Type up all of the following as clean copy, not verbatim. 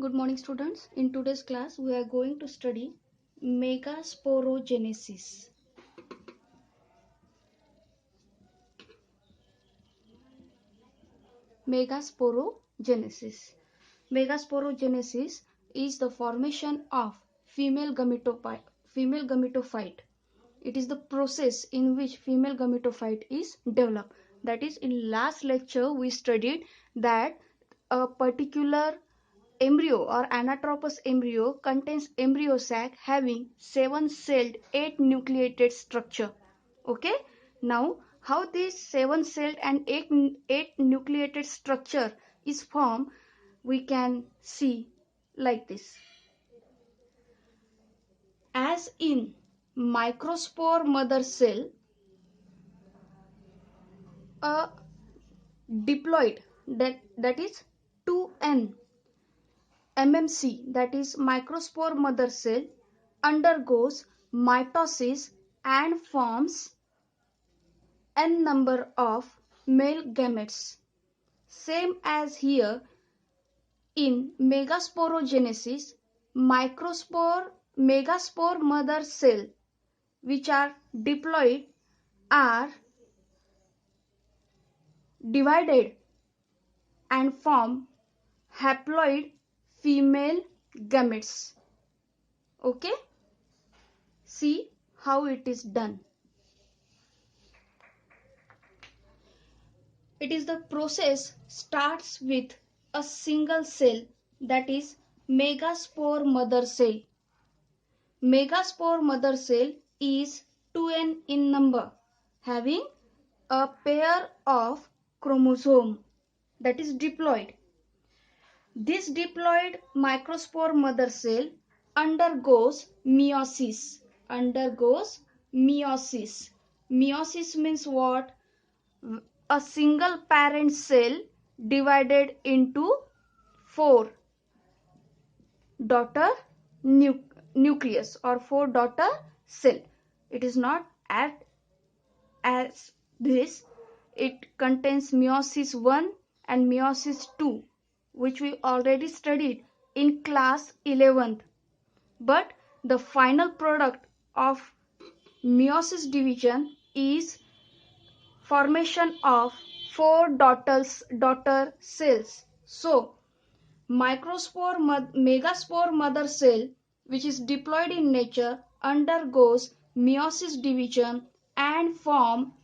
Good morning, students. In today's class, we are going to study megasporogenesis. Megasporogenesis. Megasporogenesis is the formation of female gametophyte. It is the process in which female gametophyte is developed. That is, in last lecture we studied that a particular embryo or anatropous embryo contains embryo sac having 7-celled 8-nucleated structure. Okay, now how this 7-celled and 8-nucleated structure is formed we can see like this. As in microspore mother cell, a diploid that is 2N MMC, that is microspore mother cell, undergoes mitosis and forms n number of male gametes. Same as here in megasporogenesis, megaspore mother cell which are diploid are divided and form haploid female gametes. Okay, see how it is done. It is the process starts with a single cell, that is megaspore mother cell. Megaspore mother cell is 2N in number, having a pair of chromosome, that is diploid. This diploid microspore mother cell undergoes meiosis. Meiosis means what? A single parent cell divided into 4 daughter nucleus or 4 daughter cell. It is not as this. It contains meiosis 1 and meiosis 2, which we already studied in class 11th. But the final product of meiosis division is formation of 4 daughter cells. So megaspore mother cell, which is diploid in nature, undergoes meiosis division and form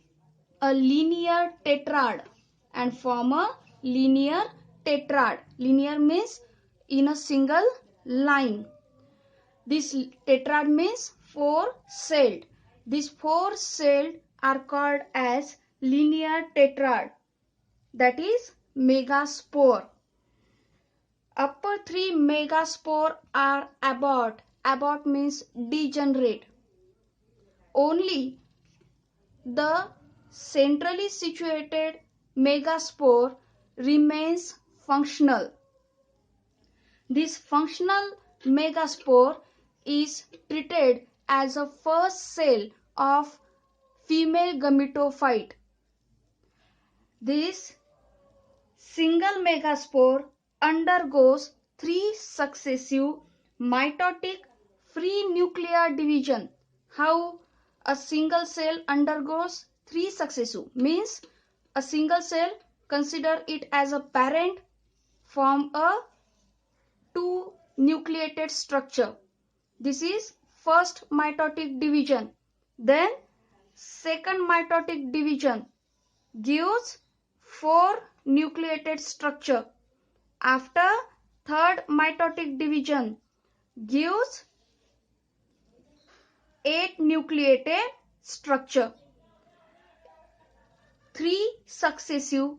a linear tetrad. Linear means in a single line. This tetrad means 4-celled. These 4-celled are called as linear tetrad, that is megaspore. Upper 3 megaspore are abort. Abort means degenerate. Only the centrally situated megaspore remains functional. This functional megaspore is treated as a first cell of female gametophyte. This single megaspore undergoes 3 successive mitotic free nuclear division. How a single cell undergoes 3 successive means a single cell, consider it as a parent, form a 2 nucleated structure. This is first mitotic division. Then second mitotic division gives 4 nucleated structure. After third mitotic division gives 8 nucleated structure. 3 successive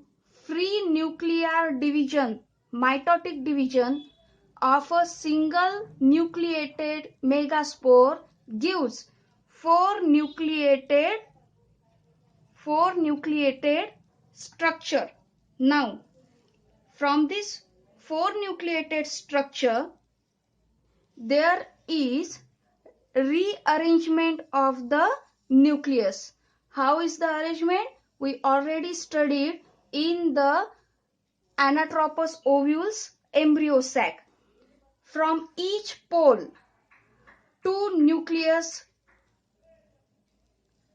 free nuclear division, mitotic division of a single nucleated megaspore gives 4 nucleated structure. Now, from this 4 nucleated structure, there is rearrangement of the nucleus. How is the arrangement? We already studied in the anatropous ovules embryo sac. From each pole, two nucleus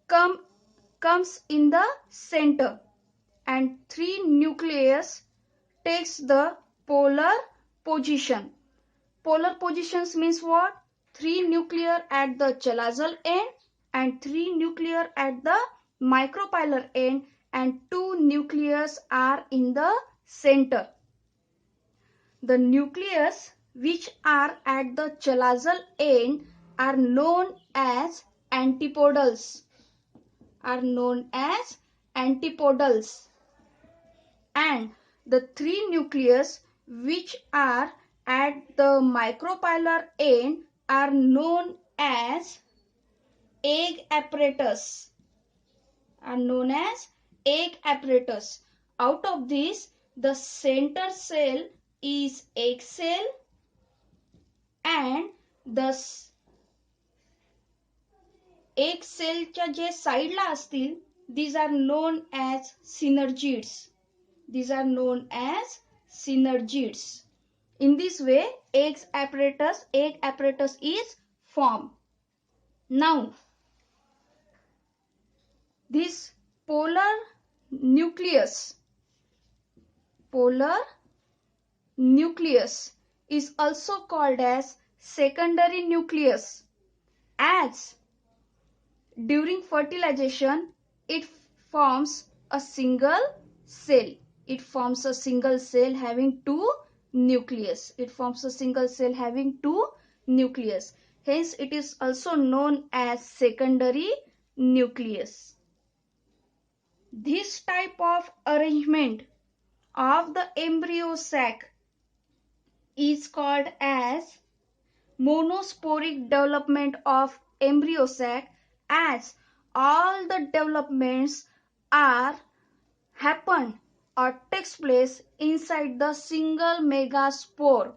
comes in the center, and three nucleus takes the polar position. Polar positions means what? Three nuclear at the chelazal end and three nuclear at the micropylar end, and two nucleus are in the center. The nucleus which are at the chelazal end are known as antipodals. And the three nucleus which are at the micropylar end are known as egg apparatus. Out of this, the center cell is egg cell, and the egg cellच्या जे साईडला असतील, these are known as synergids. In this way, egg apparatus is formed. Now, this polar nucleus is also called as secondary nucleus, as during fertilization it forms a single cell. Having two nucleus. Hence, it is also known as secondary nucleus. This type of arrangement of the embryo sac is called as monosporic development of embryo sac, as all the developments happen or takes place inside the single megaspore.